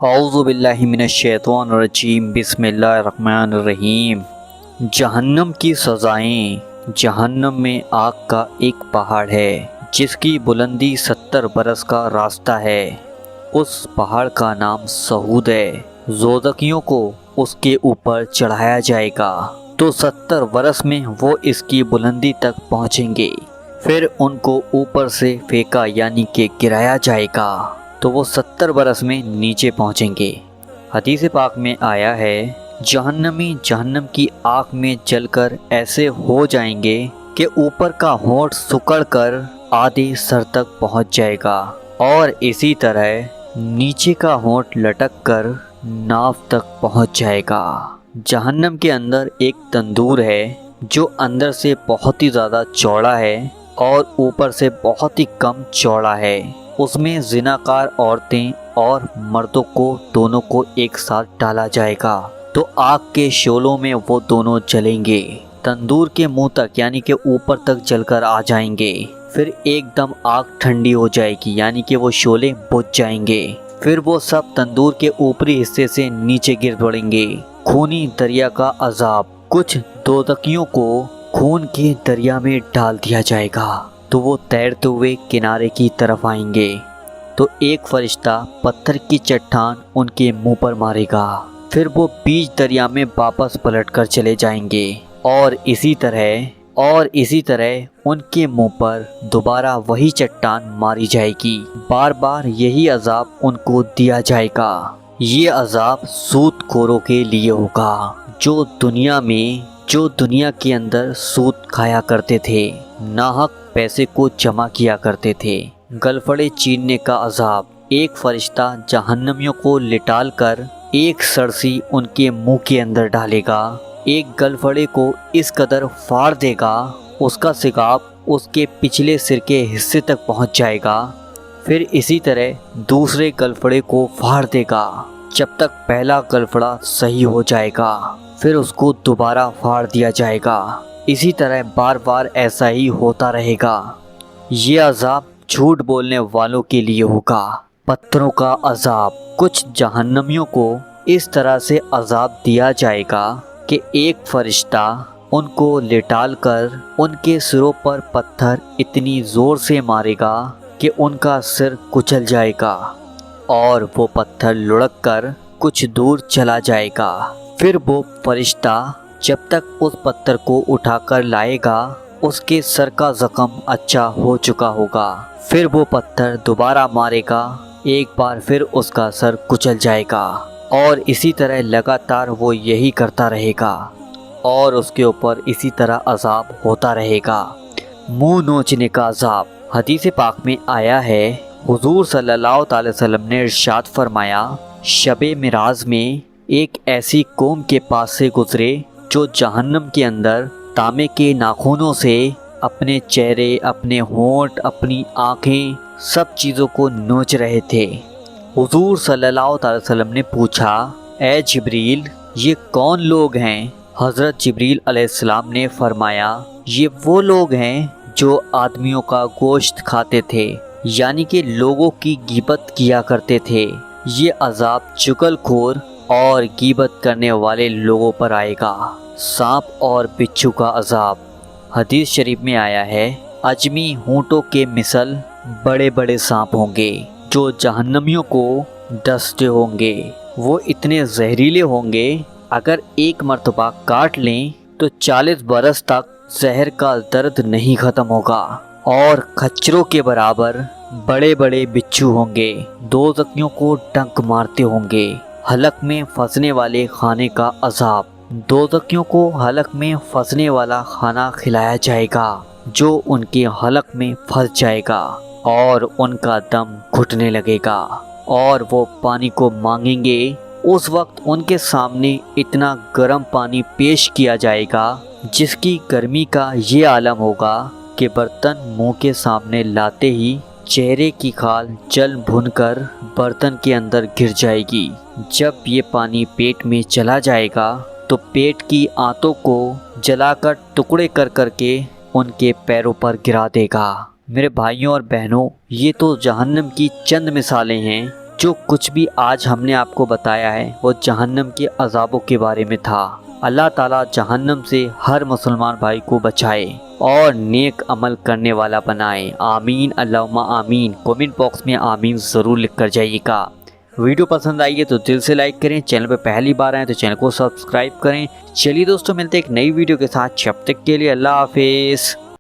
اعوذ باللہ من الشیطان الرجیم بسم اللہ الرحمن الرحیم۔ جہنم کی سزائیں۔ جہنم میں آگ کا ایک پہاڑ ہے جس کی بلندی 70 برس کا راستہ ہے۔ اس پہاڑ کا نام صعود ہے۔ دوزخیوں کو اس کے اوپر چڑھایا جائے گا تو 70 برس میں وہ اس کی بلندی تک پہنچیں گے۔ پھر ان کو اوپر سے پھینکا یعنی کہ گرایا جائے گا تو وہ 70 برس میں نیچے پہنچیں گے۔ حدیث پاک میں آیا ہے جہنمی جہنم کی آگ میں جل کر ایسے ہو جائیں گے کہ اوپر کا ہونٹ سکڑ کر آدھے سر تک پہنچ جائے گا اور اسی طرح نیچے کا ہونٹ لٹک کر ناف تک پہنچ جائے گا۔ جہنم کے اندر ایک تندور ہے جو اندر سے بہت ہی زیادہ چوڑا ہے اور اوپر سے بہت ہی کم چوڑا ہے۔ اس میں زناکار عورتیں اور مردوں کو دونوں کو ایک ساتھ ڈالا جائے گا تو آگ کے شعلوں میں وہ دونوں جلیں گے۔ تندور کے منہ تک یعنی کہ اوپر تک جل کر آ جائیں گے۔ پھر ایک دم آگ ٹھنڈی ہو جائے گی یعنی کہ وہ شعلے بجھ جائیں گے۔ پھر وہ سب تندور کے اوپری حصے سے نیچے گر پڑیں گے۔ خونی دریا کا عذاب۔ کچھ دوزخیوں کو خون کے دریا میں ڈال دیا جائے گا تو وہ تیرتے ہوئے کنارے کی طرف آئیں گے تو ایک فرشتہ پتھر کی چٹان ان کے منہ پر مارے گا۔ پھر وہ بیچ دریا میں واپس پلٹ کر چلے جائیں گے اور اسی طرح ان کے منہ پر دوبارہ وہی چٹان ماری جائے گی۔ بار بار یہی عذاب ان کو دیا جائے گا۔ یہ عذاب سود خوروں کے لیے ہوگا جو دنیا کے اندر سود کھایا کرتے تھے، ناحق پیسے کو جمع کیا کرتے تھے۔ گلفڑے چیننے کا عذاب۔ ایک فرشتہ جہنمیوں کو لٹال کر ایک سرسی ان کے منہ کے اندر ڈالے گا۔ ایک گلفڑے کو اس قدر پھاڑ دے گا اس کا سگاب اس کے پچھلے سر کے حصے تک پہنچ جائے گا۔ پھر اسی طرح دوسرے گلفڑے کو پھاڑ دے گا جب تک پہلا گلفڑا صحیح ہو جائے گا۔ پھر اس کو دوبارہ پھاڑ دیا جائے گا۔ اسی طرح بار بار ایسا ہی ہوتا رہے گا۔ یہ عذاب جھوٹ بولنے والوں کے لیے ہوگا۔ پتھروں کا عذاب۔ کچھ جہنمیوں کو اس طرح سے عذاب دیا جائے گا کہ ایک فرشتہ ان کو لٹال کر ان کے سروں پر پتھر اتنی زور سے مارے گا کہ ان کا سر کچل جائے گا اور وہ پتھر لڑک کر کچھ دور چلا جائے گا۔ پھر وہ فرشتہ جب تک اس پتھر کو اٹھا کر لائے گا اس کے سر کا زخم اچھا ہو چکا ہوگا۔ پھر وہ پتھر دوبارہ مارے گا، ایک بار پھر اس کا سر کچل جائے گا اور اسی طرح لگاتار وہ یہی کرتا رہے گا اور اس کے اوپر اسی طرح عذاب ہوتا رہے گا۔ منہ نوچنے کا عذاب۔ حدیث پاک میں آیا ہے حضور صلی اللہ تعالی وسلم نے ارشاد فرمایا شب معراج میں ایک ایسی قوم کے پاس سے گزرے جو جہنم کے اندر تانبے کے ناخنوں سے اپنے چہرے، اپنے ہونٹ، اپنی آنکھیں سب چیزوں کو نوچ رہے تھے۔ حضور صلی اللہ تعالی وسلم نے پوچھا اے جبریل یہ کون لوگ ہیں؟ حضرت جبریل علیہ السلام نے فرمایا یہ وہ لوگ ہیں جو آدمیوں کا گوشت کھاتے تھے یعنی کہ لوگوں کی غیبت کیا کرتے تھے۔ یہ عذاب چغل خور اور غیبت کرنے والے لوگوں پر آئے گا۔ سانپ اور بچھو کا عذاب۔ حدیث شریف میں آیا ہے اجمی ہونٹوں کے مثل بڑے بڑے سانپ ہوں گے جو جہنمیوں کو ڈستے ہوں گے۔ وہ اتنے زہریلے ہوں گے اگر ایک مرتبہ کاٹ لیں تو 40 برس تک زہر کا درد نہیں ختم ہوگا۔ اور کھچروں کے برابر بڑے بڑے بچھو ہوں گے، دوزخیوں کو ڈنک مارتے ہوں گے۔ حلق میں پھنسنے والے کھانے کا عذاب۔ دوزخیوں کو حلق میں پھنسنے والا کھانا کھلایا جائے گا جو ان کے حلق میں پھنس جائے گا اور ان کا دم گھٹنے لگے گا اور وہ پانی کو مانگیں گے۔ اس وقت ان کے سامنے اتنا گرم پانی پیش کیا جائے گا جس کی گرمی کا یہ عالم ہوگا کہ برتن منہ کے سامنے لاتے ہی چہرے کی کھال جل بھن کر برتن کے اندر گر جائے گی۔ جب یہ پانی پیٹ میں چلا جائے گا تو پیٹ کی آنتوں کو جلا کر ٹکڑے کر کر کے ان کے پیروں پر گرا دے گا۔ میرے بھائیوں اور بہنوں، یہ تو جہنم کی چند مثالیں ہیں جو کچھ بھی آج ہم نے آپ کو بتایا ہے وہ جہنم کے عذابوں کے بارے میں تھا۔ اللہ تعالیٰ جہنم سے ہر مسلمان بھائی کو بچائے اور نیک عمل کرنے والا بنائے، آمین اللہم آمین۔ کومنٹ باکس میں آمین ضرور لکھ کر جائیے گا۔ ویڈیو پسند آئی ہے تو دل سے لائک کریں، چینل پہ پہلی بار آئیں تو چینل کو سبسکرائب کریں۔ چلیے دوستوں، ملتے ہیں ایک نئی ویڈیو کے ساتھ، جب تک کے لیے اللہ حافظ۔